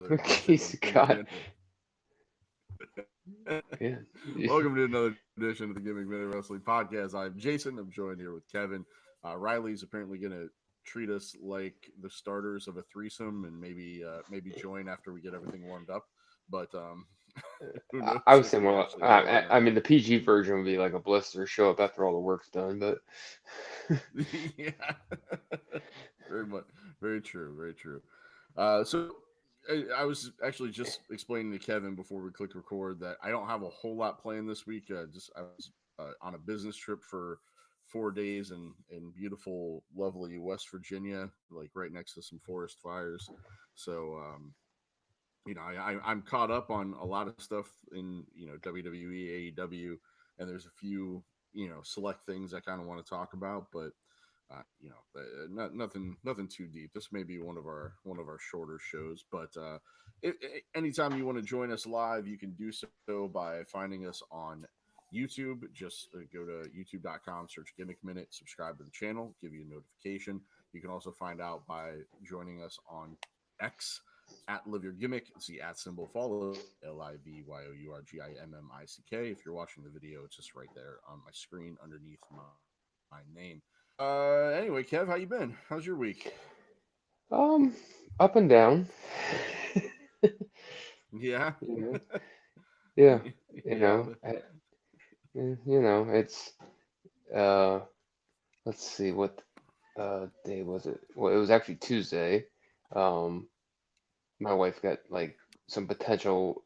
edition Jeez, of Gimmick God. Minute. Yeah. Welcome to another edition of the Gimmick Minute Wrestling Podcast. I'm Jason. I'm joined here with Kevin. Riley's apparently going to treat us like the starters of a threesome and maybe join after we get everything warmed up. But who I knows would if say we more. actually will or I not. mean, the PG version would be like a blister show up after all the work's done, but Yeah, very much, very true, very true. So I was actually just explaining to Kevin before we clicked record that I don't have a whole lot planned this week. Just I was on a business trip for 4 days in beautiful, lovely West Virginia, like right next to some forest fires. So I'm caught up on a lot of stuff in WWE, AEW, and there's a few select things I kind of want to talk about, but nothing too deep. This may be one of our shorter shows, but anytime you want to join us live, you can do so by finding us on YouTube. Just go to youtube.com, search Gimmick Minute, subscribe to the channel, give you a notification. You can also find out by joining us on X at Live Your Gimmick. It's the at symbol. Follow LIVYOURGIMMICK. If you're watching the video, it's just right there on my screen underneath my name. Anyway, Kev, how you been? How's your week? um, up and down. Yeah. You know, yeah, you Yeah. know, it's uh. Let's see what day was it? Well, it was actually Tuesday. Um, my wife got like some potential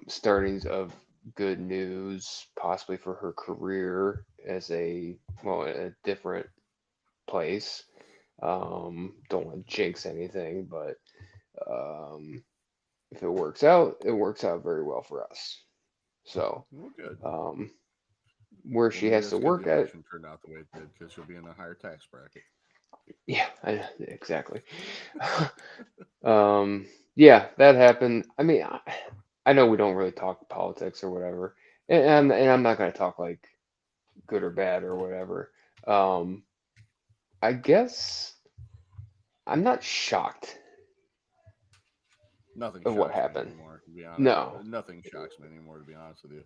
startings of good news, possibly for her career as a different place. Don't want to jinx anything, but um, if it works out, it works out very well for us. So, Well, good. um, where Well, she maybe has that's to good the work at, election turned out the way it did because you'll be in a higher tax bracket. yeah, exactly. Yeah, that happened. I mean, I know we don't really talk politics or whatever, and I'm not going to talk like good or bad or whatever. Um, I guess I'm not shocked Nothing of what shocks me happened. anymore, to be honest. No, Nothing shocks me anymore, to be honest with you.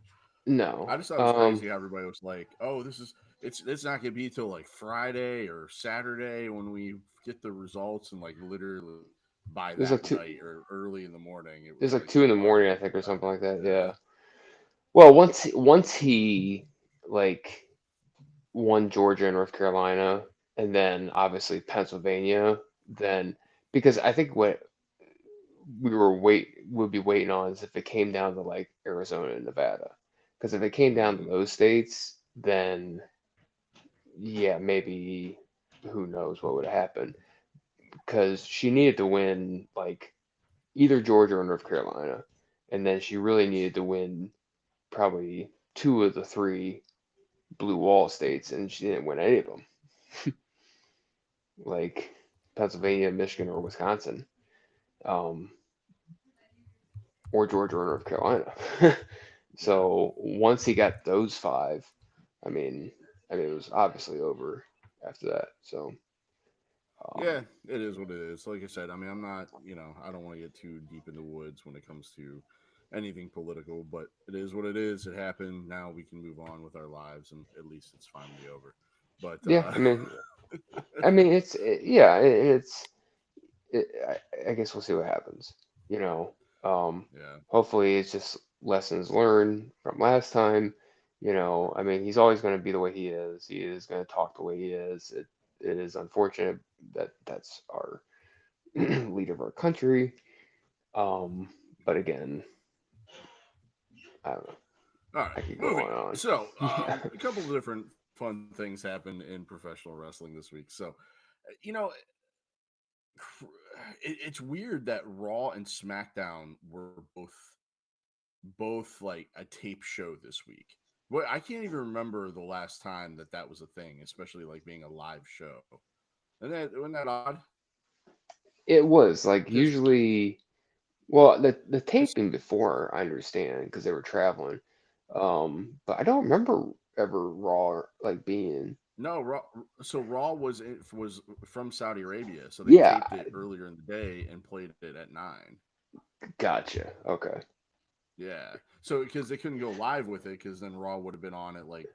I no. just thought it was crazy how everybody was like, "Oh, it's not gonna be till like Friday or Saturday when we get the results," and like literally by It was that like two. night or early in the morning, it It was was like like 2 in the morning, I already think, or something decided. like that. Yeah. Yeah. Well, once he like won Georgia and North Carolina, and then obviously Pennsylvania, then because I think what would be waiting on is if it came down to like Arizona and Nevada. Because if it came down to Hmm. those states, then yeah, maybe who knows what would happen. Because she needed to win like either Georgia or North Carolina, and then she really needed to win probably two of the three blue wall states, and she didn't win any of them, like Pennsylvania, Michigan, or Wisconsin, um, or Georgia or North Carolina. Yeah. So once he got those five, I mean, it was obviously over after that. So Yeah, um, it is what it is. Like I said, I mean, I'm not, I don't want to get too deep in the woods when it comes to anything political, but it is what it is. It happened. Now we can move on with our lives, and at least it's finally over. But yeah, yeah, I guess we'll see what happens. You know, yeah, hopefully it's just lessons learned from last time. He's always going to be the way he is. He is going to talk the way he is. It is unfortunate that that's our leader of our country. Um, but again, I don't know. all right, I could go moving on and on. on. So, Yeah. a couple of different fun things happened in professional wrestling this week. So, you know, it's weird that Raw and SmackDown were both like a tape show this week. Well, I can't even remember the last time that was a thing, especially like being a live show. Isn't that odd? It was like Because usually, well, the because taping before I understand because they were traveling. But I don't remember ever Raw like being. no Raw. So Raw was from Saudi Arabia, so they Yeah, taped it earlier in the day and played it at 9. Gotcha. Okay. Yeah. So because they couldn't go live with it, because then Raw would have been on at like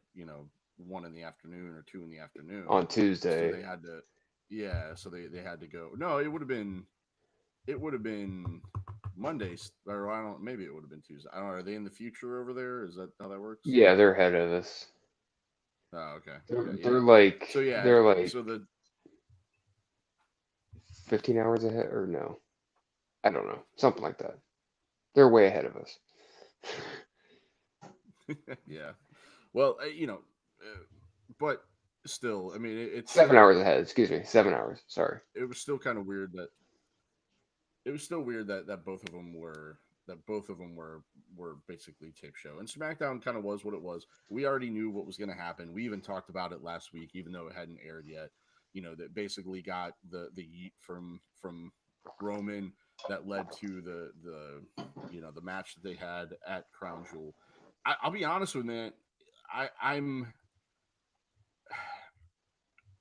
1 in the afternoon or 2 in the afternoon. On So Tuesday. they had to, yeah. So they had to go. No, it would have been Mondays, or I don't. Maybe it would have been Tuesday. I don't know. Are they in the future over there? Is that how that works? Yeah, they're ahead of us. Oh, okay, They're okay, they're yeah. So like yeah, they're like so the 15 hours ahead or no? I don't know. Something like that. They're way ahead of us. yeah. Well, but still, I mean, 7 hours ahead. Excuse me. 7 hours. Sorry. it was still kind of weird that it was still weird that both of them were basically tape show, and SmackDown kind of was what it was. We already knew what was going to happen. We even talked about it last week, even though it hadn't aired yet. That basically got the yeet from Roman, that led to the match that they had at Crown Jewel. I'll be honest with you, I'm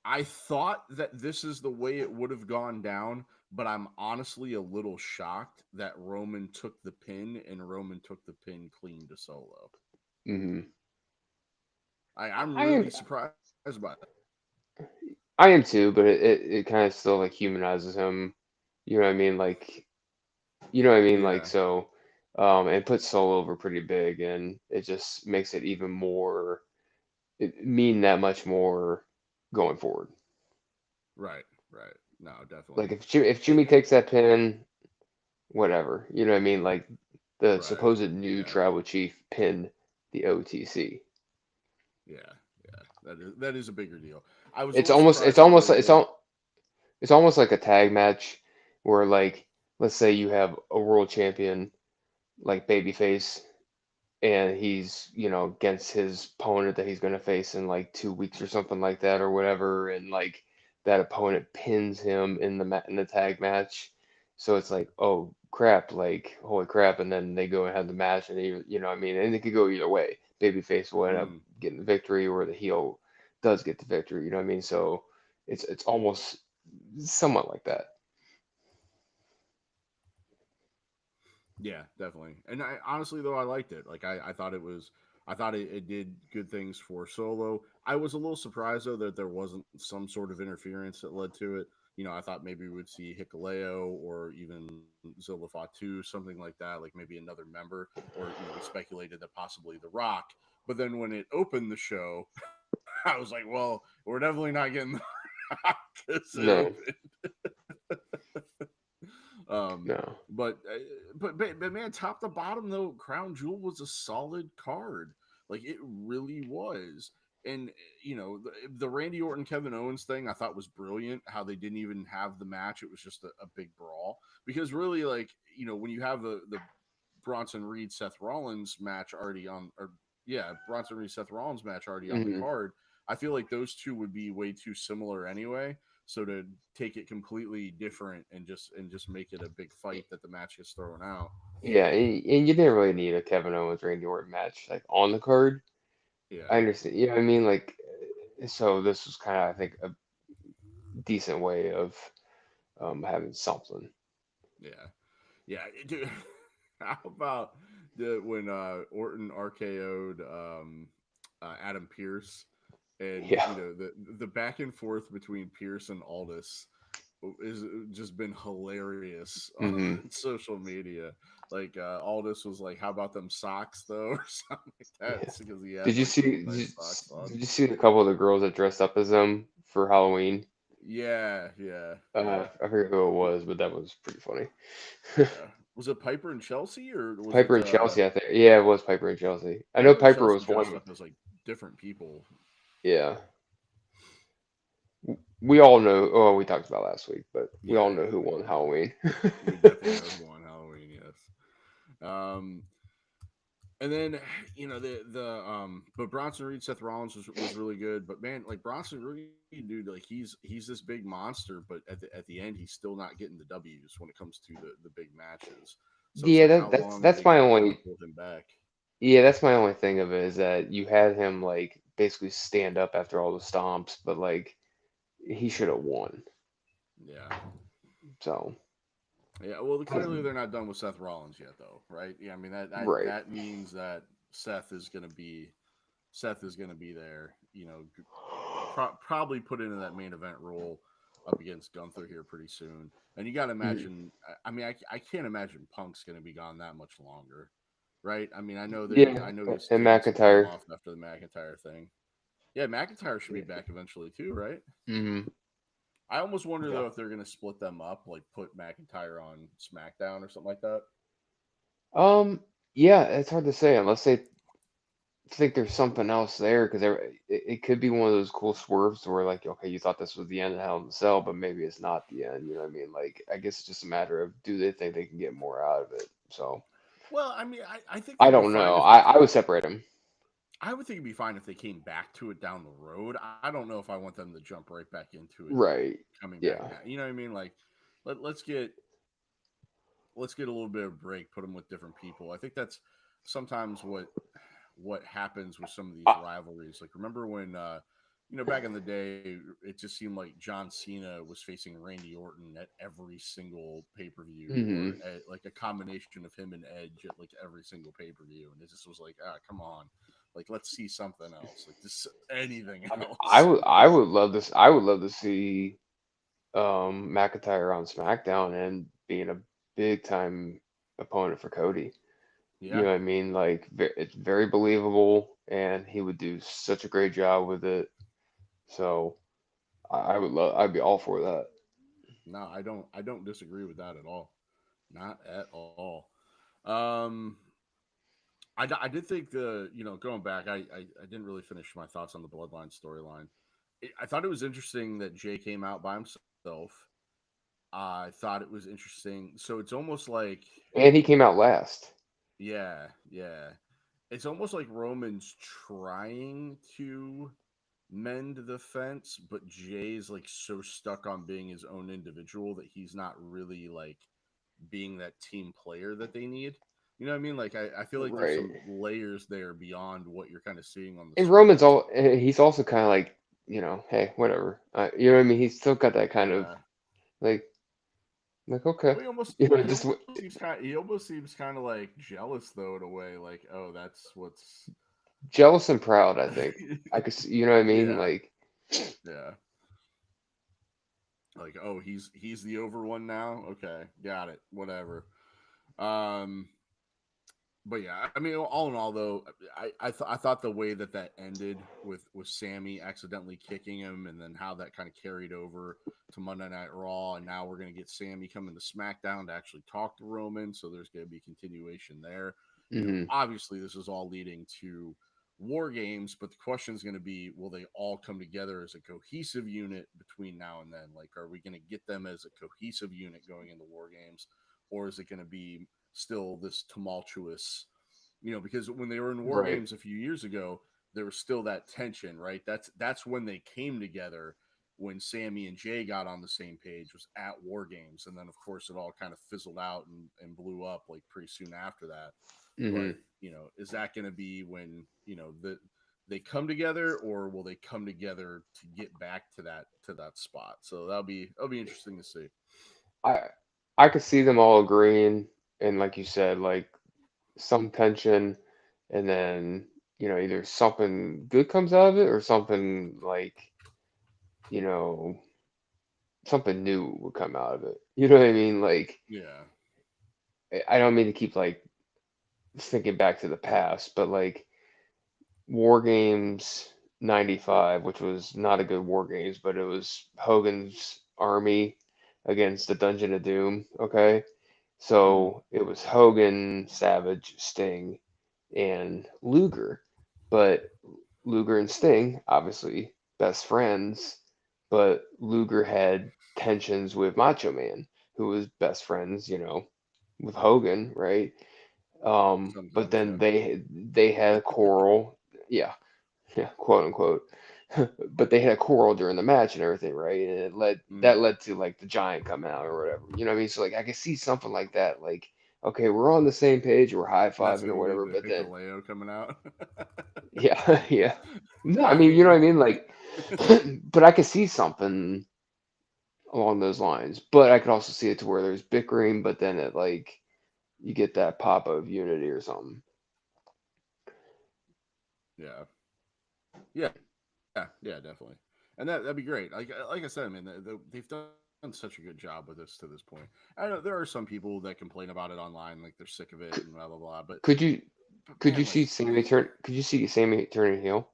I thought that this is the way it would have gone down, but I'm honestly a little shocked that Roman took the pin, and Roman took the pin clean to Solo. Hmm. I'm I am really surprised by that. I am too, but it kind of still like humanizes him. You know what I mean? Like you know what I mean? Like Yeah, so, and puts Solo over pretty big, and it just makes it even more it mean that much more going forward. right, right. No, Like definitely. if Jimmy And takes that pin, whatever. You know what I mean? Like the right, supposed new yeah, tribal chief pinned the OTC. yeah, yeah. That is a bigger deal. I was a It's little almost it's surprised that almost they like it's didn't. all it's almost like a tag match where like let's say you have a world champion like babyface and he's against his opponent that he's going to face in like 2 weeks or something like that or whatever, and like that opponent pins him in the tag match. So it's like, oh crap, like holy crap, and then they go and have the match, and what I mean, and it could go either way. Babyface will end up Mm, getting the victory, or the heel does get the victory. You know what I mean? So it's almost somewhat like that. yeah, definitely. And I honestly though I liked it. Like I thought it did good things for Solo. I was a little surprised though that there wasn't some sort of interference that led to it. I thought maybe we would see Hikuleo or even Zilla Fatu, something like that, like maybe another member, or we speculated that possibly The Rock. But then when it opened the show, I was like, well, we're definitely not getting The Rock because it No, opened. Um, no. but man, top to bottom though, Crown Jewel was a solid card. Like it really was. And the Randy Orton Kevin Owens thing I thought was brilliant. How they didn't even have the match; it was just a big brawl. Because really, like when you have the Bronson Reed Seth Rollins match already on, or yeah, Bronson Reed Seth Rollins match already on the Hmm. card, I feel like those two would be way too similar anyway. So to take it completely different and just make it a big fight that the match gets thrown out. Yeah, and you didn't really need a Kevin Owens Randy Orton match like on the card. I Yeah, understand. You know what I mean? Like, so this was kind of, I think, a decent way of having something. yeah, yeah. Dude, how about when Orton RKO'd Adam Pierce, and Yeah. the back and forth between Pierce and Aldis is just been hilarious on Hmm. social media. Like Aldis was like, "How about them socks though?" or something like that, Yeah. because he had Did you like those see? nice socks on. Did you see a couple of the girls that dressed up as them for Halloween? Yeah, yeah, yeah, I forget who it was, but that was pretty funny. yeah. Was it Piper and Chelsea, or was Piper it and Chelsea, I think. Yeah, it was Piper and Chelsea. I know Piper and Piper Chelsea was dressed one. up as like different people? Yeah. We all know. Oh, we talked about last week, but we Yeah, all know yeah, who won Halloween. we definitely know who won Halloween. Yes. And then but Bronson Reed Seth Rollins was really good. But man, like Bronson Reed, dude, like he's this big monster, but at the end he's still not getting the W's when it comes to the big matches. So it's Yeah, like, how long are they that's gonna my kind of only. hold him back? Yeah, that's my only thing of it is that you had him like basically stand up after all the stomps, but like he should have won. Yeah. So. Yeah, well, clearly they're not done with Seth Rollins yet, though, right? Yeah, I mean Right. that means that Seth is going to be Seth is going to be there. Probably put into that main event role up against Gunther here pretty soon. And you got to Mhm. imagine. I mean, I can't imagine Punk's going to be gone that much longer, right? I mean, Yeah, I know he's and taking some time McIntyre. off after the McIntyre thing. Yeah, McIntyre should be back eventually too, right? Hmm. I almost wonder Yeah. though if they're going to split them up, like put McIntyre on SmackDown or something like that. Um. Yeah, it's hard to say unless they think there's something else there because it could be one of those cool swerves where like, okay, you thought this was the end of Hell in a Cell, but maybe it's not the end. You know what I mean? Like, I guess it's just a matter of do they think they can get more out of it? So Well, I mean, I think I it'd be don't fine know. if they I came. would separate them. I would think it'd be fine if they came back to it down the road. I don't know if I want them to jump right back into it, Right. coming back Yeah. now. You know what I mean? Like, let's get a little bit of a break, put them with different people. I think that's sometimes what happens with some of these I, rivalries. Like, remember when back in the day, it just seemed like John Cena was facing Randy Orton at every single pay per view, or mhm. like a combination of him and Edge at like every single pay per view, and it just was like, come on, like let's see something else, like just anything else. I would love to see McIntyre on SmackDown and being a big time opponent for Cody. You Yeah, know what I mean? Like it's very believable, and he would do such a great job with it. So I would love. I'd be all for that. no, I don't disagree with that at all, not at all. Um, I did think going back, I didn't really finish my thoughts on the Bloodline storyline. I thought it was interesting that Jay came out by himself. I thought it was interesting. So it's almost like, And he came out last. yeah, yeah. It's almost like Roman's trying to mend the fence, but Jay's like so stuck on being his own individual that he's not really like being that team player that they need. You know what I mean? Like I feel like there's Right. some layers there beyond what you're kind of seeing on the And screen. Roman's all. He's also kind of like, hey, whatever. You know what I mean? He's still got that kind of Yeah. like, okay, Well, he just almost seems kind of like jealous though in a way. Like, oh, that's what's jealous and proud. I think I could. You know what I mean? yeah, Like, yeah. Like, oh, he's the over one now. Okay, got it. Whatever. Um, but yeah, I mean, all in all, though, I thought the way that ended with Sammy accidentally kicking him, and then how that kind of carried over to Monday Night Raw, and now we're gonna get Sammy coming to SmackDown to actually talk to Roman, so there's gonna be continuation there. hmm. Obviously, this is all leading to War Games, but the question is going to be, will they all come together as a cohesive unit between now and then? Like, are we going to get them as a cohesive unit going into War Games, or is it going to be still this tumultuous, because when they were in War Right. Games a few years ago, there was still that tension, right? That's when they came together, when Sammy and Jay got on the same page, was at War Games, and then of course it all kind of fizzled out and blew up like pretty soon after that. But Hmm. is that going to be when they come together, or will they come together to get back to that spot? So that'll be interesting to see. I I could see them all agreeing, and like you said, like some tension, and then either something good comes out of it or something like you know something new would come out of it. You know what I mean? Like Yeah, I don't mean to keep like thinking back to the past, but like War Games '95, which was not a good War Games, but it was Hogan's army against the Dungeon of Doom. Okay, mm, so it was Hogan, Savage, Sting, and Luger. But Luger and Sting, obviously best friends, but Luger had tensions with Macho Man, who was best friends, with Hogan, right? But sometimes, then yeah. they had a quarrel, yeah, yeah, quote unquote. But they had a quarrel during the match and everything, right? And Mm. that led to like the giant coming out or whatever. You know what I mean? So like I could see something like that. Like, okay, we're on the same page, we're high That's fiving or gonna be whatever, the but then Hikuleo coming out. yeah, yeah. No, I I mean, you know what I mean, mean? Like but I could see something along those lines. But I could also see it to where there's bickering, but then it like you get that pop of unity or something. Yeah, yeah, yeah, definitely. And that'd be great. Like I said, I mean, they've done such a good job with this to this point. I know there are some people that complain about it online, like they're sick of it Could, and blah blah blah. could you But could you man, see like Sammy turn? Could you see Sammy turning heel?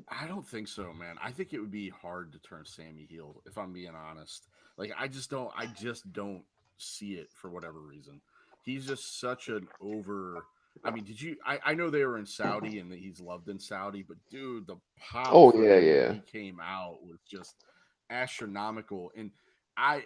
I don't think so, man. I think it would be hard to turn Sammy heel if I'm being honest. Like I just don't see it for whatever reason. He's just such an over. I mean, I know they were in Saudi and that he's loved in Saudi, but dude, the pop Oh for yeah, him when yeah, he came out was just astronomical. And I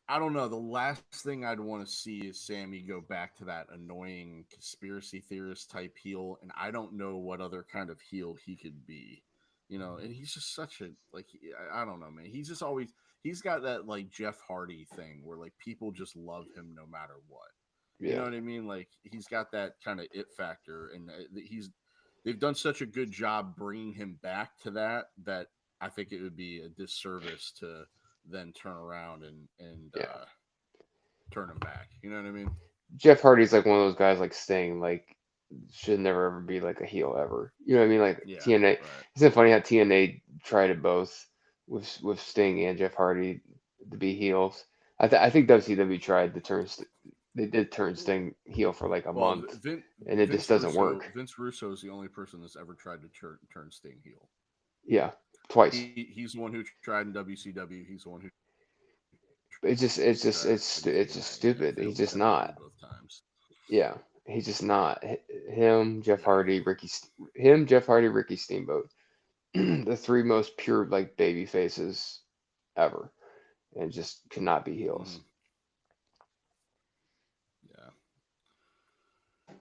I don't know. The last thing I'd want to see is Sammy go back to that annoying conspiracy theorist type heel, and I don't know what other kind of heel he could be. And he's just such a like I don't know, man. He's got that like Jeff Hardy thing where like people just love him no matter what. You know yeah, what I mean? Like he's got that kind of it factor, and they've done such a good job bringing him back to that I think it would be a disservice to then turn around and yeah. turn him back. You know what I mean? Jeff Hardy's like one of those guys like Sting, like should never ever be like a heel ever. You know what I mean? Like Yeah, TNA. right. Isn't it funny how TNA tried it both with Sting and Jeff Hardy to be heels? I think WCW tried to they did turn Sting heel for like a Well, month, and it just doesn't work. Vince Russo is the only person that's ever tried to turn Sting heel. Yeah, twice. He's the one who tried in WCW. He's the one who tried in It's just TNA, and it stupid. He's failed just miserably not. both times. Yeah, he's just not. Him, Jeff Yeah. Hardy, him, Jeff Hardy, Ricky Steamboat, the three most pure like baby faces ever, and just cannot be heels. Hmm. Yeah.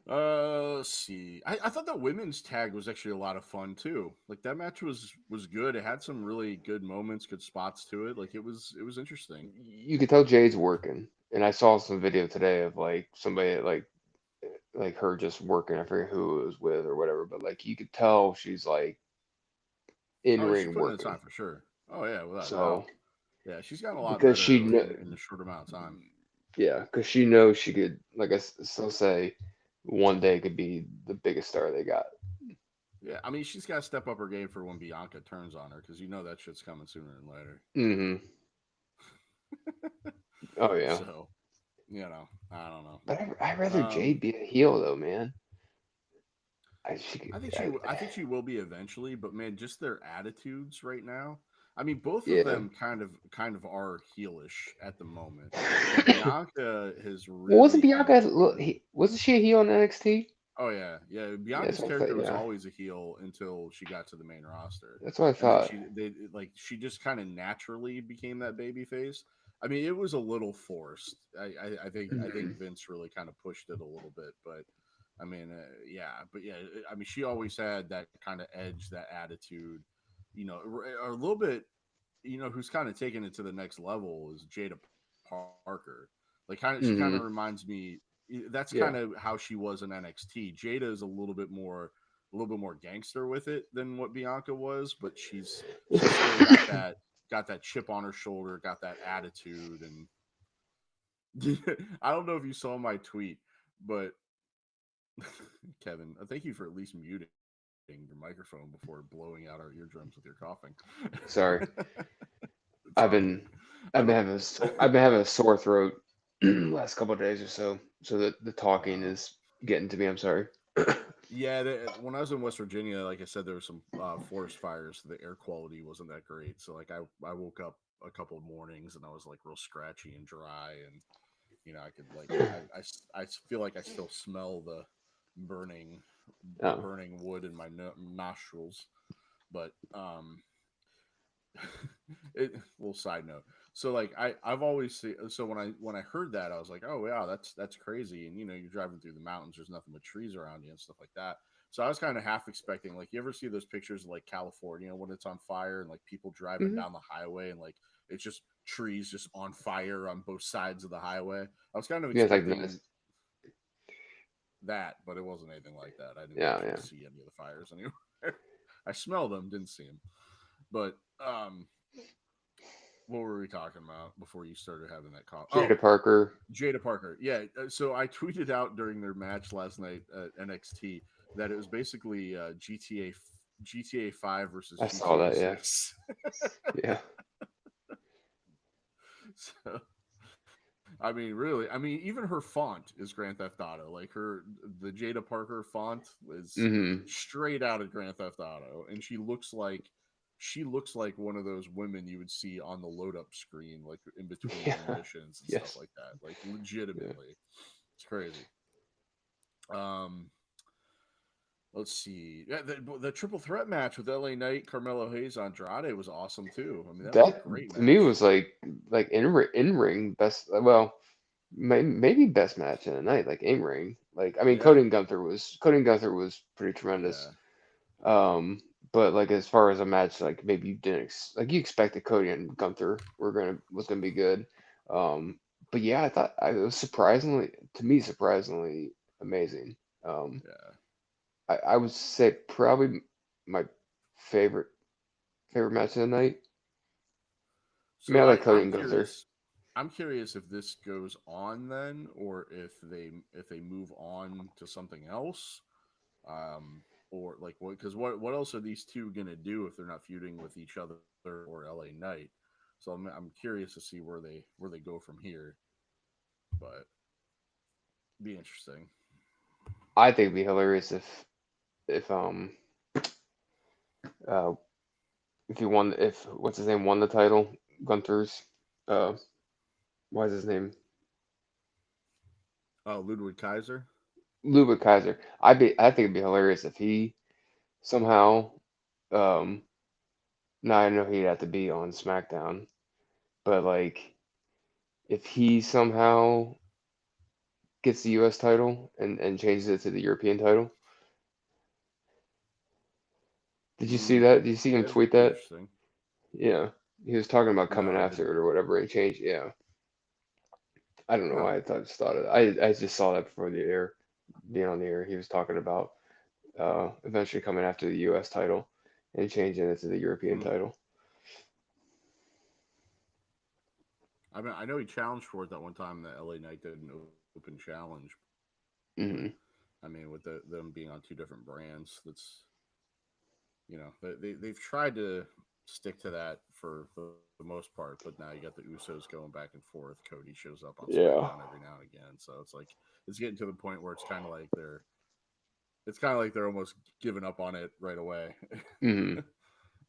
Let's see. I thought that women's tag was actually a lot of fun too. Like that match was good. It had some really good moments, good spots to it. Like it was interesting. You could tell Jade's working, and I saw some video today of like somebody like her just working. I forget who it was with or whatever, but like you could tell she's like in Oh, she ring put in the time working. for sure. Oh yeah, without a So doubt. Yeah, she's gotten a lot because she better kn- in a short amount of time. yeah, because she knows she could, like still say, one day could be the biggest star they got. Yeah, I mean she's got to step up her game for when Bianca turns on her because you know that shit's coming sooner than later. Hmm. Oh yeah, So I don't know. but I'd rather Um, Jade be a heel though, man. I think she will be eventually, but man, just their attitudes right now. I mean, both of Yeah. them kind of are heelish at the moment, but Bianca has Well, wasn't really kind of Bianca? turned. Wasn't she a heel in NXT? Oh yeah. Yeah, that's Bianca's what I thought. character was Yeah, always a heel until she got to the main roster, that's what I and then thought. she just kind of naturally became that baby face. I mean, it was a little forced. I think Mhm. Vince really kind of pushed it a little bit, but I mean, yeah. I mean, she always had that kind of edge, that attitude, a little bit. Who's kind of taking it to the next level is Jada Parker. Like, she kind of Mhm. reminds me. That's Yeah. kind of how she was in NXT. Jada is a little bit more gangster with it than what Bianca was, but she's still got that chip on her shoulder, got that attitude, and I don't know if you saw my tweet, but Kevin, thank you for at least muting your microphone before blowing out our eardrums with your coughing. Sorry, It's I've all good. been I I've been don't. having I've been having a sore throat last couple of days or so. So the talking uh, is getting to me. I'm sorry. yeah, when I was in West Virginia, like I said, there were some forest fires, so the air quality wasn't that great. So like I woke up a couple of mornings and I was like real scratchy and dry, and I could like I feel like I still smell burning the Oh, burning wood in my nostrils. But little side note. So like I've always so when I heard that I was like, oh yeah, that's crazy. And you're driving through the mountains, there's nothing but trees around you and stuff like that. So I was kind of half expecting, like, you ever see those pictures of like California when it's on fire and like people driving hmm, down the highway and like it's just trees just on fire on both sides of the highway. I was kind of yeah, it's like expecting this. that, but it wasn't anything like that. I didn't Yeah, actually yeah. see any of the fires anywhere. I smelled them, didn't see them. But what were we talking about before you started having that call? Oh, Jada Parker. Jada Parker. Yeah. So I tweeted out during their match last night at NXT that it was basically GTA 5 versus I saw GTA that. Yeah. 6. Yeah. So I mean, really, I mean, even her font is Grand Theft Auto. Like the Jada Parker font is Hmm. straight out of Grand Theft Auto, and she looks like one of those women you would see on the load up screen, like in between Yeah. missions and stuff Yes. like that. Like Yeah. legitimately, it's crazy. Um, let's see. Yeah, the triple threat match with LA Knight, Carmelo Hayes, Andrade was awesome too. I mean, that was a That great to me match. was like in ring best. Well, maybe best match in the night. Like in ring. Like I mean, Yeah, Cody and Gunther was pretty tremendous. yeah. But like as far as a match, like maybe you didn't like you expected Cody and Gunther was gonna be good. Um, but yeah, it was surprisingly amazing. Um, Yeah. I would say probably my favorite match of the night. I mean, So I like I, Cody I'm and Gunther. curious. I'm curious if this goes on then, or if they move on to something else, or like what? Because what else are these two gonna do if they're not feuding with each other or LA Knight? So I'm curious to see where they go from here, but be interesting. I think it'd be hilarious if uh if what's his name won the title, Gunther's uh why is his name Oh, Ludwig Kaiser. Ludwig Kaiser. I think it'd be hilarious if he somehow um now I know he'd have to be on SmackDown, but like if he somehow gets the US title and changes it to the European title. Did you see that? Did you see him Yeah, tweet that'd be that? interesting. Yeah. He was talking about No, coming I after it didn't. or whatever and change. Yeah. I don't know Huh. why just thought of I just saw that before the air being on the air. He was talking about eventually coming after the US title and changing it to the European Hmm. title. I mean, I know he challenged for it that one time. That LA Knight did an open challenge, but Hmm. I mean, with them being on two different brands, they've tried to stick to that for the most part, but now you got the Usos going back and forth. Cody shows up on SmackDown Yeah. every now and again, so it's getting to the point where it's kind of like they're almost giving up on it right away. Hmm.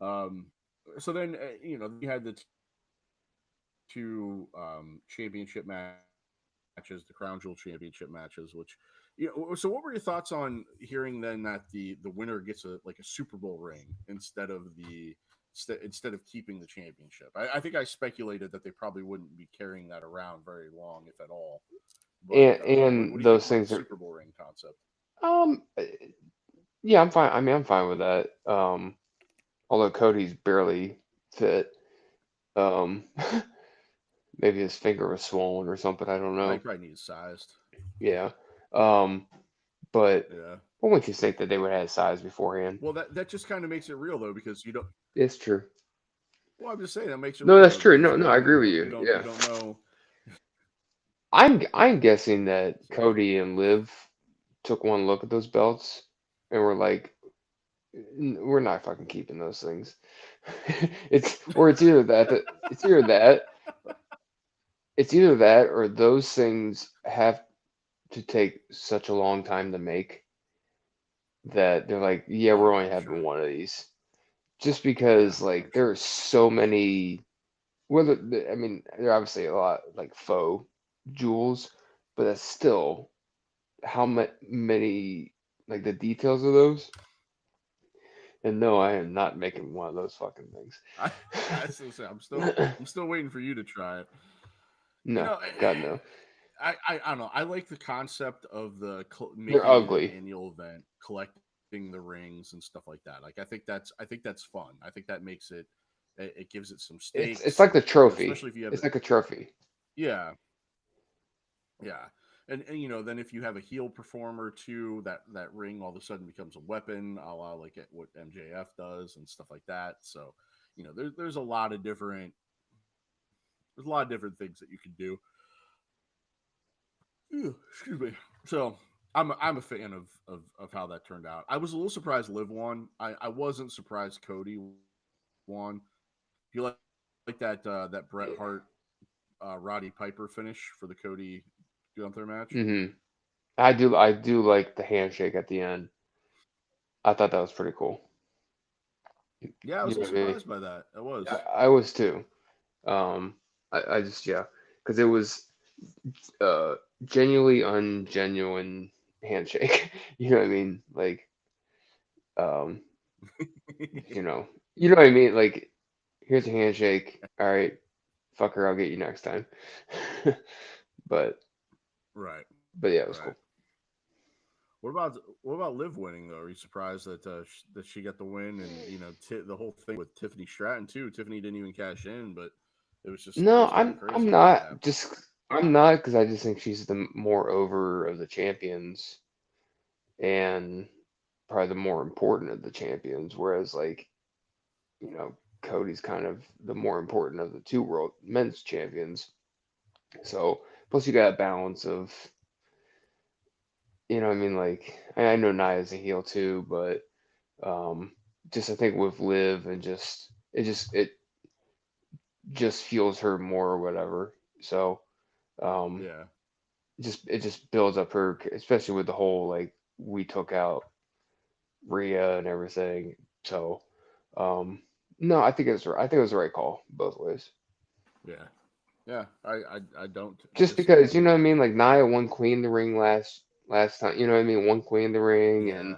um, so then then you had the two championship matches, the Crown Jewel championship matches, which so what were your thoughts on hearing then that the winner gets a Super Bowl ring instead of keeping the championship? I think I speculated that they probably wouldn't be carrying that around very long, if at all. But what do And you think those about the things are Super Bowl ring concept? um yeah, I'm fine. I mean, I'm fine with that. Although Cody's barely fit. Um maybe his finger was swollen or something, I don't He know. probably needs sized. Yeah. Um but Yeah. I wouldn't you think that they would have had size beforehand? Well, that just kind of makes it real though, because you don't. It's true. Well, I'm just saying that makes it No, real that's though, true. because No, no, I agree you with don't you. Yeah. know. I'm guessing that Cody and Liv took one look at those belts and were like, We're not fucking keeping those things." It's either it's either that or those things have to take such a long time to make that they're like, "Yeah, Oh we're yeah, only I'm having sure. one of these." Just Yeah, because like I'm there are sure. so many I mean, there are obviously a lot like faux jewels, but that's still how many like the details of those. And no, I am not making one of those fucking things. I I still say I'm still waiting for you to try it. You No, know, God no. I don't know. I like the concept of They're making it an ugly. annual event, collecting the rings and stuff like that. Like I think that's fun. I think that makes it gives it some It's stakes. like the trophy. Especially if you have It's it. like a trophy. Yeah, yeah. And then if you have a heel performer too, that ring all of a sudden becomes a weapon, a la like what MJF does and stuff like that. So there's a lot of different things that you can do. Excuse me. So I'm a fan of how that turned out. I was a little surprised Liv won. I wasn't surprised Cody won. Do you like that Bret Yeah. Hart Roddy Piper finish for the Cody Gunther match? I do like the handshake at the end. I thought that was pretty cool. Yeah, I was You a know little what I mean? surprised by that. I was. I was too. Um, I just yeah, because it was uh genuinely ungenuine handshake. You know what I mean? Like um, you know, you know what I mean? Like here's a handshake. All right, fucker, I'll get you next time. But Right. but yeah, it was Right. cool. What about Liv winning though? Are you surprised that she got the win and the whole thing with Tiffany Stratton too? Tiffany didn't even cash in, but it No, was kind of I'm crazy how that not happened. just I'm not because I just think she's the more over of the champions and probably the more important of the champions. Whereas like you know Cody's kind of the more important of the two world men's champions. So plus you got a balance of you know what I mean like I know Nia's a heel too, but um just I think with Liv and it just fuels her more or whatever. So um Yeah. it just builds up her, especially with the whole like we took out Rhea and everything. So um no, I think it was the right call both ways. Yeah. Yeah. I don't Just because you disagree. know what I mean, like Nia won Queen of the Ring last time. You know what I mean, won Queen of the Ring, and Yeah.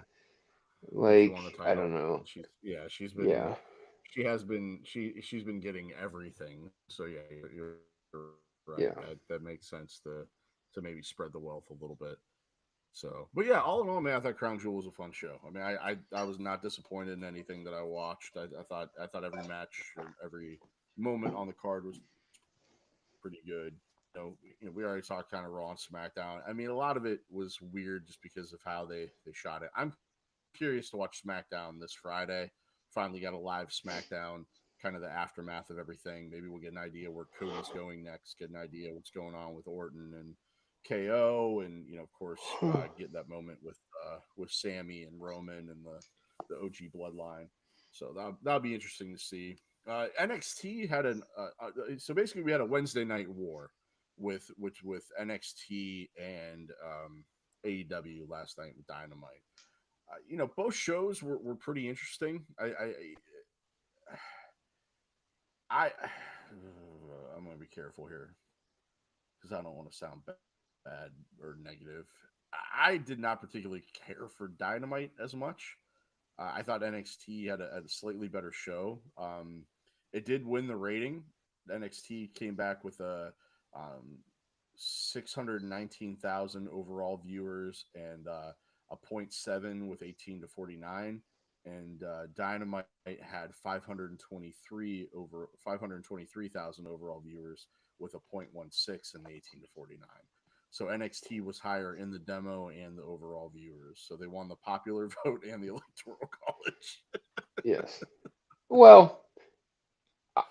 And she like won the I don't title. know. And Yeah, she's been getting everything. So yeah, you're right. yeah, That makes sense to maybe spread the wealth a little bit. So, but yeah, all in all, man, I thought Crown Jewel was a fun show. I mean, I was not disappointed in anything that I watched. I thought every match or every moment on the card was pretty good. We already talked kind of Raw and SmackDown. I mean, a lot of it was weird just because of how they shot it. I'm curious to watch SmackDown this Friday. Finally got a live SmackDown, kind of the aftermath of everything. Maybe we'll get an idea where Cody's going next, get an idea what's going on with Orton and KO, and of course, get that moment with Sammy and Roman and the OG bloodline. So that'll be interesting to see. NXT had so basically we had a Wednesday night war with NXT and AEW last night with Dynamite. Both shows were pretty interesting. I I'm gonna be careful here because I don't want to sound bad or negative. I did not particularly care for Dynamite as much. I thought NXT had a slightly better show. It did win the rating. NXT came back with a 619,000 overall viewers and a point 0.7 with 18 to 49. And Dynamite had 523,000 overall viewers with a point 0.16 in the 18 to 49. So NXT was higher in the demo and the overall viewers. So they won the popular vote and the electoral college. yes. Well,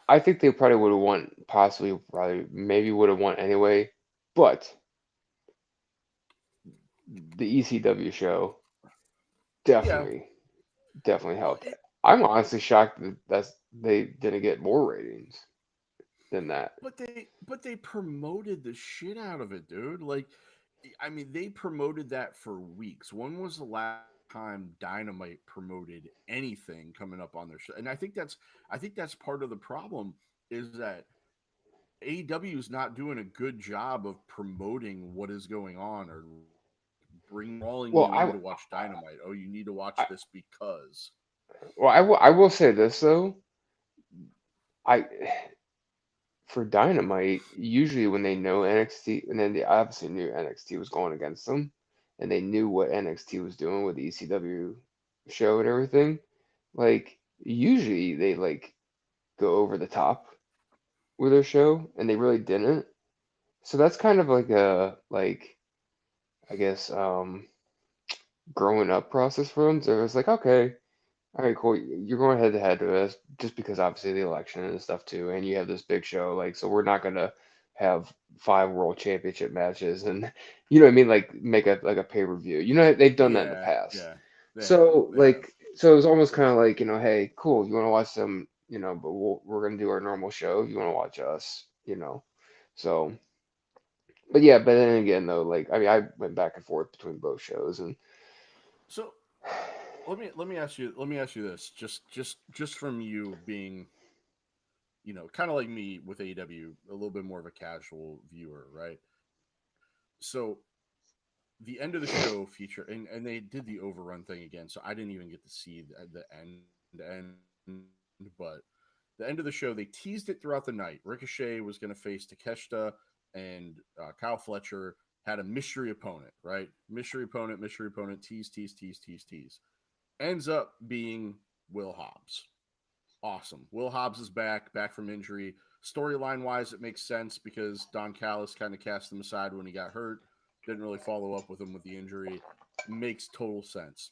I think they probably would have won, possibly, probably, maybe would have won anyway. But the ECW show Yeah. definitely, definitely Well, helped. I'm honestly shocked that they didn't get more ratings than that. but they promoted the shit out of it, dude. Like, I mean, they promoted that for weeks. When was the last time Dynamite promoted anything coming up on their show? And I think that's part of the problem is that AEW is not doing a good job of promoting what is going on or drawing Well, you in to watch Dynamite. Oh, you need to watch I this because. I will say this though. I for Dynamite, usually when they know NXT, and then they obviously knew NXT was going against them, and they knew what NXT was doing with the ECW show and everything. Like usually they like go over the top with their show, and they really didn't. So that's kind of like a like I guess growing up process for them. So it was like okay, All right, cool. You're going head to head with us just because obviously the election and stuff too, and you have this big show. Like, so we're not gonna have 5 world championship matches, and you know what I mean. Like, make a pay-per-view. You know, they've done that in the Yeah, past. yeah, they have, So they have. like, so it was almost kind of like, hey, cool. You want to watch some, but we're gonna do our normal show. You want to watch us. So, but yeah, but then again though, like, I mean, I went back and forth between both shows, and So let me ask you this, just from you being, kind of like me with AEW, a little bit more of a casual viewer, right? So the end of the show feature, and they did the overrun thing again, so I didn't even get to see the end, but the end of the show, they teased it throughout the night. Ricochet was going to face Takeshita, and Kyle Fletcher had a mystery opponent, right? Mystery opponent, tease. Ends up being Will Hobbs. Awesome. Will Hobbs is back from injury. Storyline wise, it makes sense because Don Callis kind of cast him aside when he got hurt. Didn't really follow up with him with the injury. Makes total sense.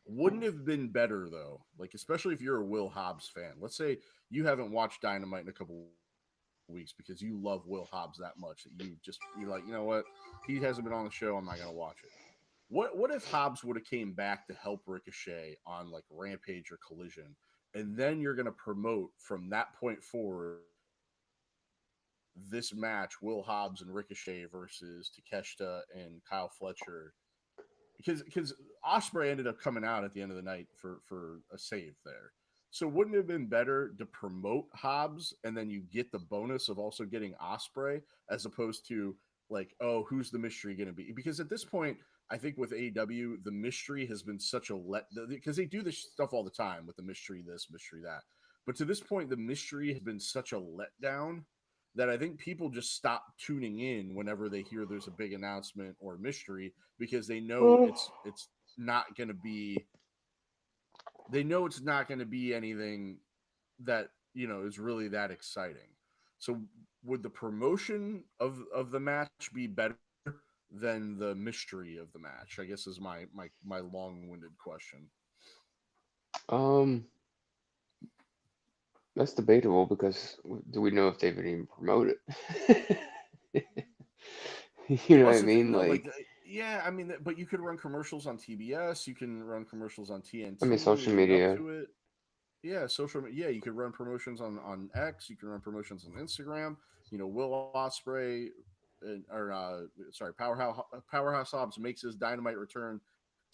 Wouldn't have been better though, like especially if you're a Will Hobbs fan. Let's say you haven't watched Dynamite in a couple weeks because you love Will Hobbs that much that you're like, you know what? He hasn't been on the show. I'm not gonna watch it. What if Hobbs would have came back to help Ricochet on like Rampage or Collision, and then you're gonna promote from that point forward this match, Will Hobbs and Ricochet versus Takeshita and Kyle Fletcher, because Osprey ended up coming out at the end of the night for a save there. So wouldn't it have been better to promote Hobbs and then you get the bonus of also getting Osprey as opposed to like, oh, who's the mystery going to be? Because at this point, I think with AEW, the mystery has been such a because they do this stuff all the time with the mystery this, mystery that. But to this point, the mystery has been such a letdown that I think people just stop tuning in whenever they hear there's a big announcement or mystery because they know well, it's not going to be it's not going to be anything that is really that exciting. So would the promotion of the match be better than the mystery of the match? I guess is my long-winded question. um, that's debatable because do we know if they've even promoted? You know Well, what that's I the thing, mean? though. Like, Like, yeah, I mean, but you could run commercials on TBS. You can run commercials on I mean, TNT social leading up media. to it. Yeah, yeah, you could run promotions on X. You can run promotions on Instagram. Will Osprey, or sorry, Powerhouse Hobbs makes his Dynamite return,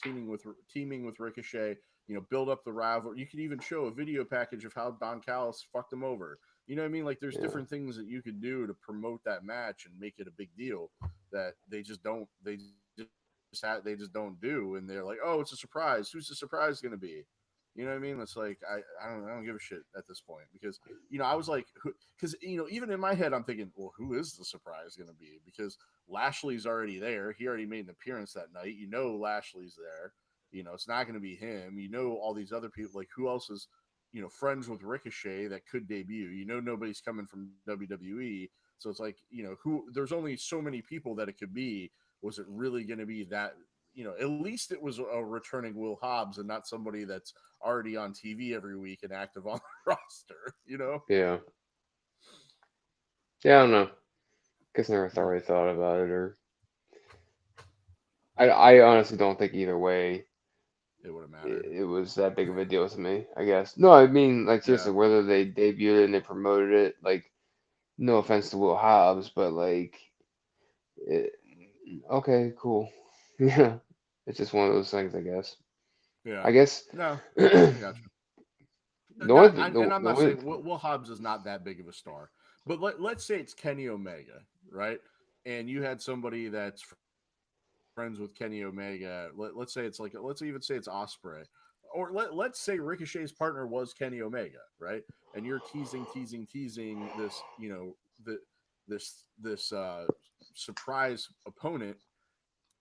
teaming with Ricochet. Build up the rivalry. You could even show a video package of how Don Callis fucked him over. You know what I mean? Like, there's Yeah. different things that you could do to promote that match and make it a big deal that they just don't. They just don't do, and they're like, "Oh, it's a surprise. Who's the surprise going to be?" You know what I mean? It's like I don't give a shit at this point because I was like, because even in my head I'm thinking, well, who is the surprise going to be? Because Lashley's already there. He already made an appearance that night. Lashley's there. It's not going to be him. All these other people. Like who else is friends with Ricochet that could debut? Nobody's coming from WWE. So it's like who? There's only so many people that it could be. Was it really going to be that? At least it was a returning Will Hobbs and not somebody that's already on TV every week and active on the roster. Yeah. Yeah, I don't know. Guess never thoroughly thought about it, or I honestly don't think either way It would have mattered. it was that big of a deal to me, I guess. No, I mean, like, Yeah. seriously, whether they debuted it and they promoted it, like, no offense to Will Hobbs, but, like, it, okay, cool. Yeah. It's just one of those things, I guess. Yeah. I guess No, I got you. the only And I'm the not only saying Will Hobbs is not that big of a star, but let's say it's Kenny Omega, right? And you had somebody that's friends with Kenny Omega. Let's say it's like, let's even say it's Osprey, or let's say Ricochet's partner was Kenny Omega, right? And you're teasing this, this surprise opponent,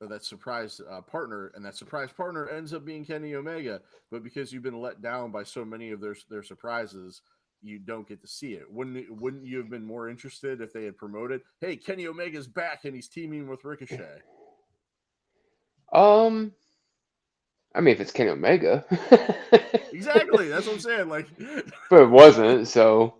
or that surprise partner, and that surprise partner ends up being Kenny Omega. But because you've been let down by so many of their surprises, you don't get to see it. Wouldn't you have been more interested if they had promoted, "Hey, Kenny Omega's back and he's teaming with Ricochet"? um I mean, if it's Kenny Omega, Exactly. That's what I'm saying. Like, but it wasn't, so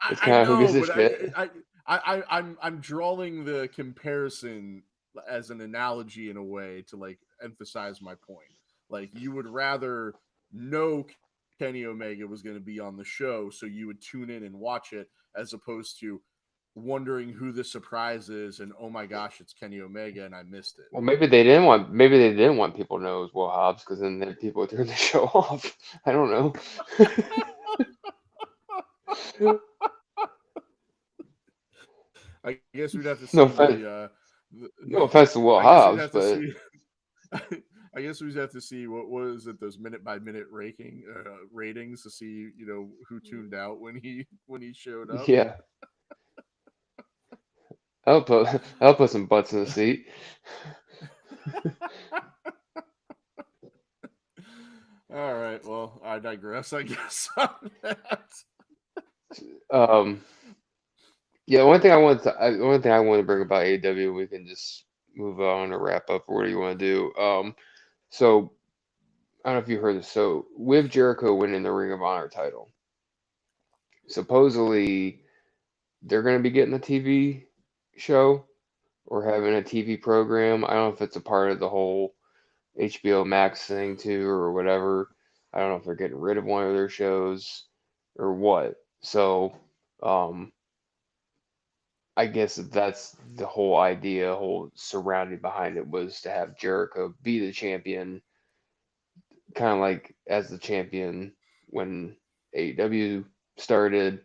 it's I kind of who gives know, a but shit. I'm drawing the comparison as an analogy in a way to like emphasize my point. Like, you would rather know Kenny Omega was going to be on the show, so you would tune in and watch it, as opposed to wondering who the surprise is and oh my gosh, it's Kenny Omega and I missed it. Well, maybe they didn't want people to know it was Will Hobbs because then people would turn the show off. I don't know. I guess we'd have to No see offense, the no offense to Will I guess we'd Hobbs, have to but see. I guess we'd have to see what was it, those minute by minute ratings to see who tuned out when he showed up. yeah, I'll put some butts in the seat. All right, well, I digress. I guess on that. Um, yeah, one thing I want to bring about AEW, we can just move on or wrap up, or what do you want to do? So I don't know if you heard this. So with Jericho winning the Ring of Honor title, supposedly they're going to be getting a TV show or having a TV program. I don't know if it's a part of the whole HBO Max thing too or whatever. I don't know if they're getting rid of one of their shows or what. So, um, I guess that's the whole idea, whole surrounding behind it was to have Jericho be the champion, kind of like as the champion when AEW started.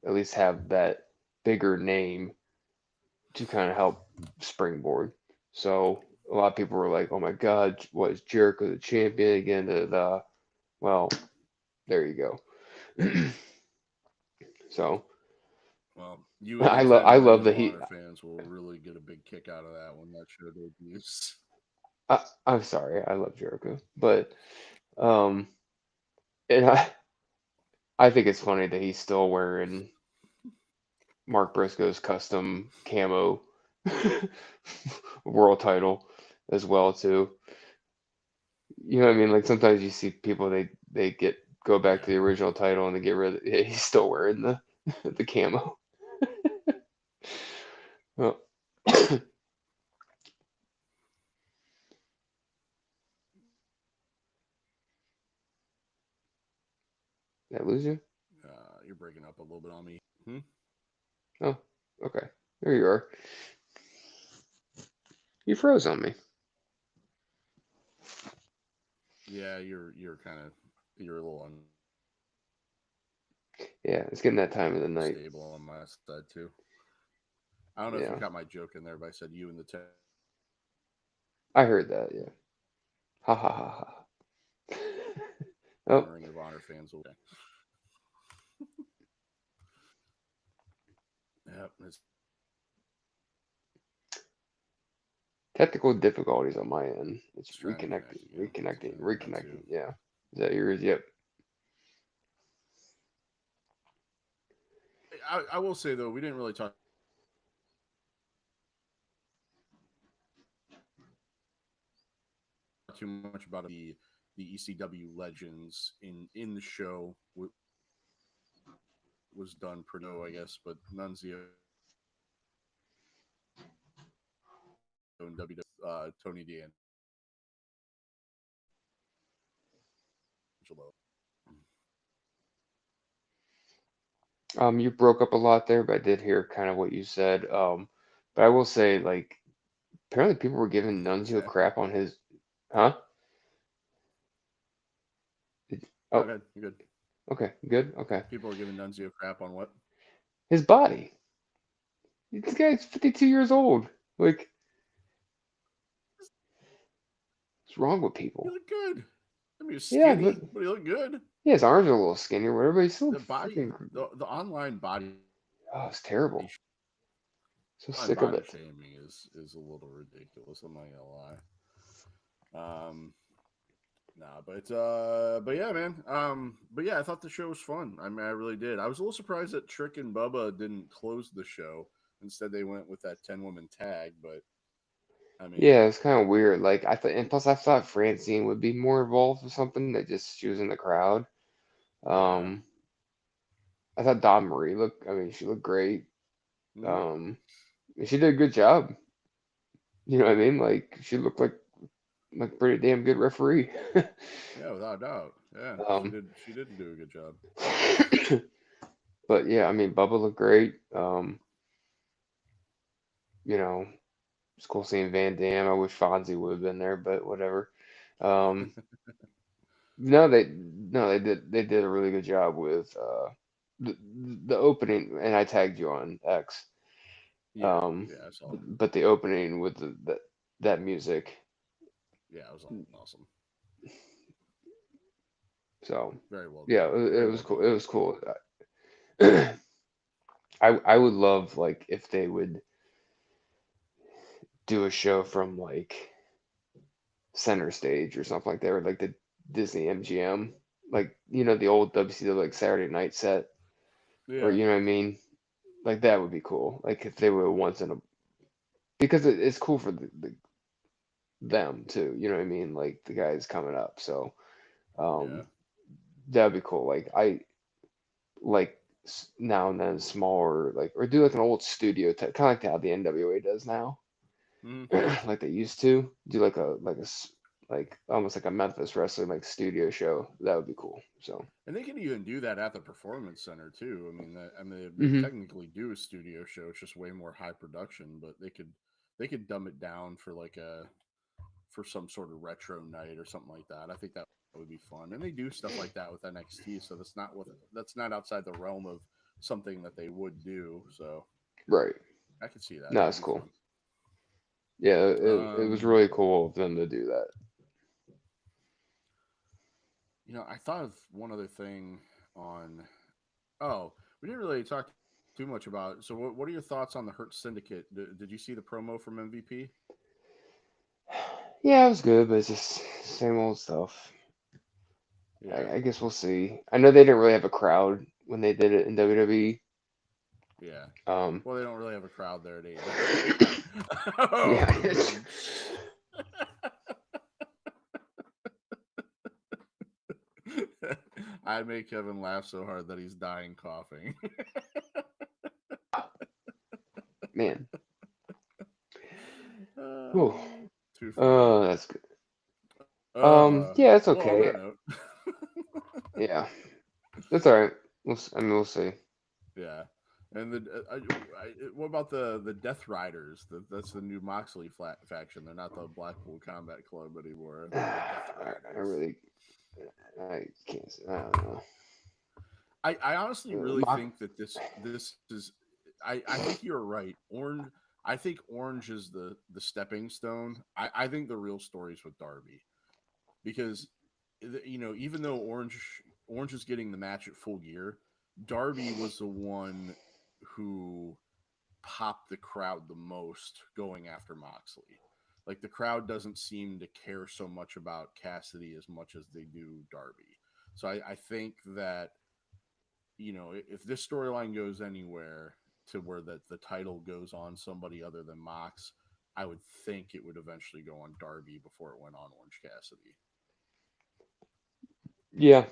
At least have that bigger name to kind of help springboard. So a lot of people were like, "Oh my God, what is Jericho the champion again?" Well, there you go. So Well, you and I your love 10 I Ring love of the heat. Honor fans will really get a big kick out of that when that show debuts. I'm sorry, I love Jericho, but um, and I think it's funny that he's still wearing Mark Briscoe's custom camo world title as well too. You know what I mean? Like sometimes you see people they go back to Yeah. the original title and they get rid of yeah, he's still wearing the the camo. Well, did I lose you? You're breaking up a little bit on me. Hmm? Oh, okay. There you are. You froze on me. Yeah, you're kind of you're a little Yeah, it's getting that time of the night. unstable on my side too. I don't know if you Yeah, caught my joke in there, but I said you and the 10 I heard that. Yeah. Ha ha ha ha. Oh, Ring of Honor fans will. Yep, it's technical difficulties on my end. It's trying to connect reconnecting, again. It's reconnecting, doing that too. reconnecting. Yeah. Is that yours? Yep. I will say though, we didn't really talk too much about the ECW legends in the show. Was done pretty, I guess, but Nunzio and WWE, Tony D'Angelo. You broke up a lot there, but I did hear kind of what you said. But I will say, like, apparently people were giving What's Nunzio that? crap on his, huh? No, Oh, good. You're good. okay, good, okay. People are giving Nunzio crap on what? His body. This guy's 52 years old. Like, what's wrong with He people? looked good. I mean, he was Yeah, but skinny, but he looked good. yeah, his arms are a little skinny or whatever, but he's still The body, freaking. the online Oh, it's terrible. So sick of body it. shaming is a little ridiculous. I'm not gonna lie. Nah, but yeah, man. But yeah, I thought the show was fun. I mean, I really did. I was a little surprised that Trick and Bubba didn't close the show. Instead, they went with that 10-woman tag. But I mean, Yeah, it's kind of weird. Like I thought, and plus I thought Francine would be more involved with something that just she was in the crowd. yeah, Um, I thought Dawn Marie looked. I mean, she looked great. mhm, Um, and she did a good job. You know what I mean? Like she looked like a pretty damn good referee. yeah, without a doubt. Yeah, she Um, did. She did do a good job. but yeah, I mean, Bubba looked great. You know, it's cool seeing Van Dam. I wish Fonzie would have been there, but whatever. Um, no, they did a really good job with the the opening, and I tagged you on X. Yeah, Um, yeah, I saw it. but the opening with that music, Yeah, it was awesome. so Very well yeah, done. it Very was well cool. done. It was cool. I would love like if they would do a show from like Center Stage or something like that, or like the Disney MGM, like the old WCW like Saturday Night set, or Yeah, you know what I mean. Like that would be cool. Like if they were once in a because it's cool for them too. You know what I mean? Like the guys coming up, so yeah. um, that'd be cool. Like I like now and then smaller, like or do like an old studio type, kind of like how the NWA does now, Mhm. like they used to do like almost like a Memphis wrestling like studio show. That would be cool. So. And they can even do that at the performance center too. I mean, they Hmm. technically do a studio show. It's just way more high production, but they could dumb it down for like a for some sort of retro night or something like that. I think that would be fun. And they do stuff like that with NXT, so that's not outside the realm of something that they would do. So Right. I could see that. No, That would that's be cool. fun. Yeah, it was Um, really cool of them to do that. I thought of one other thing on. Oh, we didn't really talk too much about. So, what are your thoughts on the Hurt Syndicate? Did you see the promo from MVP? Yeah, it was good, but it's just same old stuff. Yeah, I guess we'll see. I know they didn't really have a crowd when they did it in WWE. yeah. Um, Well, they don't really have a crowd there at AEW. yeah, Oh, I make Kevin laugh so hard that he's dying coughing. man. Whew. uh, Too funny. That's good. Yeah, it's Well, on okay. that note, Yeah, that's all right. I mean, we'll see. yeah. And what about the Death Riders? That's the new Moxley faction. They're not the Blackpool Combat Club anymore. They're the Death I Riders. really, I can't. I don't know. I honestly really Mock. think that this is. I think you're right. Orange. I think Orange is the stepping stone. I think the real story is with Darby because even though Orange is getting the match at Full Gear, Darby was the one who popped the crowd the most going after Moxley. Like the crowd doesn't seem to care so much about Cassidy as much as they do Darby. So I think that if this storyline goes anywhere to where the title goes on somebody other than Mox, I would think it would eventually go on Darby before it went on Orange Cassidy. Yeah,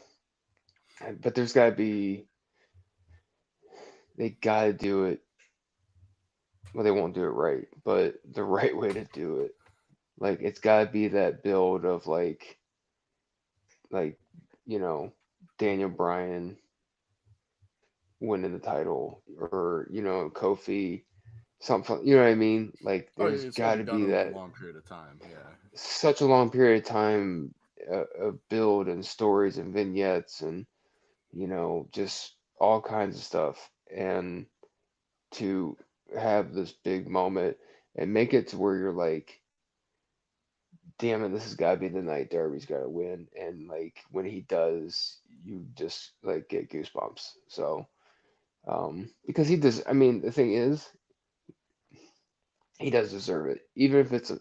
but there's got to be. They got to do it. Well, they won't do it right, but the right way to do it. Like it's got to be that build of like you know Daniel Bryan winning the title, or Kofi, something. You know what I mean? Like Oh, there's it's got to got be to done be over a that long period of time. Yeah, such a long period of time of build and stories and vignettes and just all kinds of stuff, and to have this big moment and make it to where you're like, damn it, this has got to be the night Darby's got to win. And like when he does, you just like get goosebumps. So, because he does, I mean, the thing is, he does deserve it, even if it's a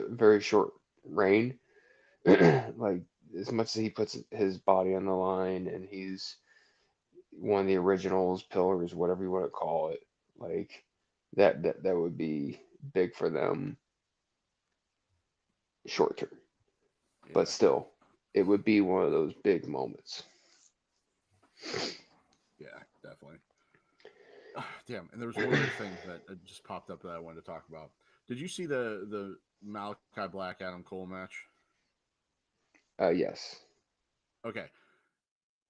very short reign. Like as much as he puts his body on the line and he's one of the originals, pillars, whatever you want to call it, like that would be big for them. short term, Yeah. but still, it would be one of those big moments. Yeah, definitely. Damn, and there was one other thing that just popped up that I wanted to talk about. Did you see the Malachi Black Adam Cole match? Yes. Okay,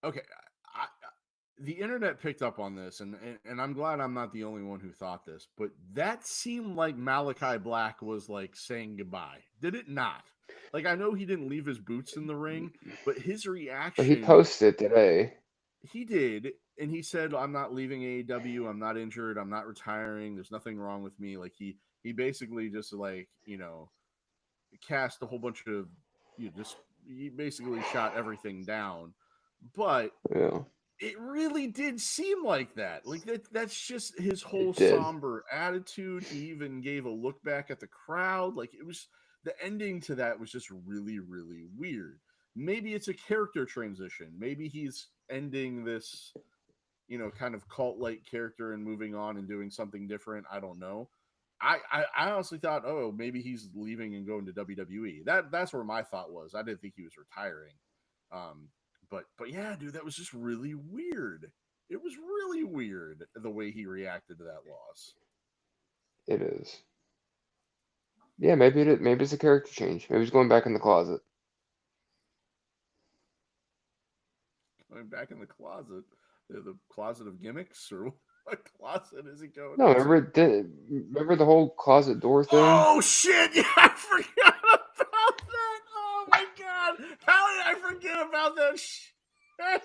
okay. The internet picked up on this, and I'm glad I'm not the only one who thought this, but that seemed like Malachi Black was like saying goodbye. Did it not? Like, I know he didn't leave his boots in the ring, but his But he reaction, posted today. he did, and he said, "I'm not leaving AEW. I'm not injured. I'm not retiring. There's nothing wrong with me." Like he basically just like cast a whole bunch of just he basically shot everything down, but Yeah, it really did seem like that. Like that's just his whole it did. somber attitude. He even gave a look back at the crowd. Like, it was the ending to that was just really, really weird. Maybe it's a character transition. Maybe he's ending this, kind of cult-like character and moving on and doing something different. I don't know. I honestly thought, oh, maybe he's leaving and going to WWE. That's where my thought was. I didn't think he was retiring. Um, but yeah, dude, that was just really weird. It was really weird the way he reacted to that loss. It is. Yeah, maybe maybe it's a character change. Maybe he's going back in the closet. Going back in the closet, the closet of gimmicks, or what closet is he going No, into? remember the whole closet door thing? Oh shit! Yeah, I forgot about that. Oh my god, how did I forget about that shit?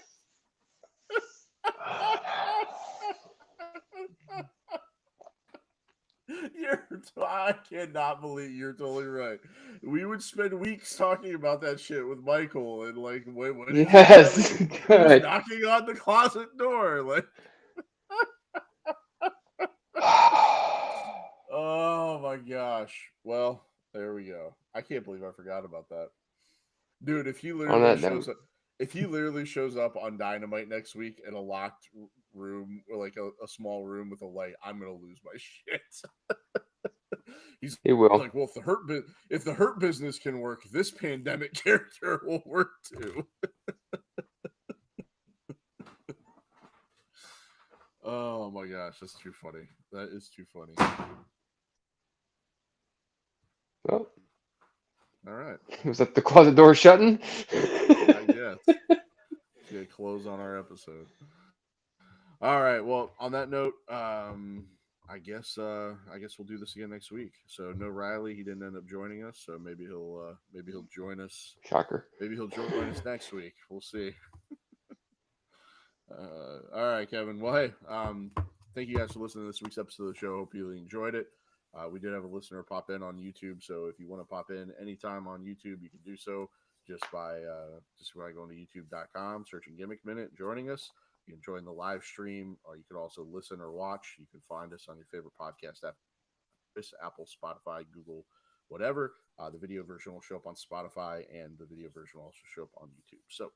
I cannot believe you're totally right. We would spend weeks talking about that shit with Michael, and like, when is it Yes, coming? Who's good. knocking on the closet door? Like, oh my gosh. Well, there we go. I can't believe I forgot about that. Dude, On that note, if he literally shows up on Dynamite next week in a locked room, or like a small room with a light, I'm gonna lose my shit. He's he will. like, well, if the hurt business can work, this pandemic character will work too. Oh my gosh, that's too funny. That is too funny. Well, All right, was that the closet door shutting? I guess. Yeah, close on our episode. All right. Well, on that note, I guess we'll do this again next week. So no Riley, he didn't end up joining us. So maybe he'll join us. Shocker. Maybe he'll join us next week. We'll see. All right, Kevin. Well, hey, thank you guys for listening to this week's episode of the show. Hope you really enjoyed it. We did have a listener pop in on YouTube, so if you want to pop in anytime on YouTube, you can do so just by going to youtube.com, searching Gimmick Minute, joining us. You can join the live stream, or you can also listen or watch. You can find us on your favorite podcast app, Apple, Spotify, Google, whatever. The video version will show up on Spotify, and the video version will also show up on YouTube. So,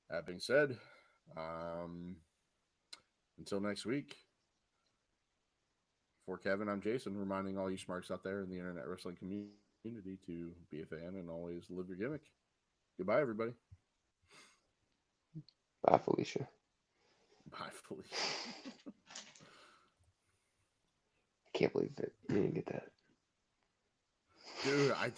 that being said, until next week, for Kevin, I'm Jason, reminding all you smarks out there in the internet wrestling community to be a fan and always live your gimmick. Goodbye, everybody. Bye, Felicia. Bye, Felicia. I can't believe that you didn't get that. Dude, I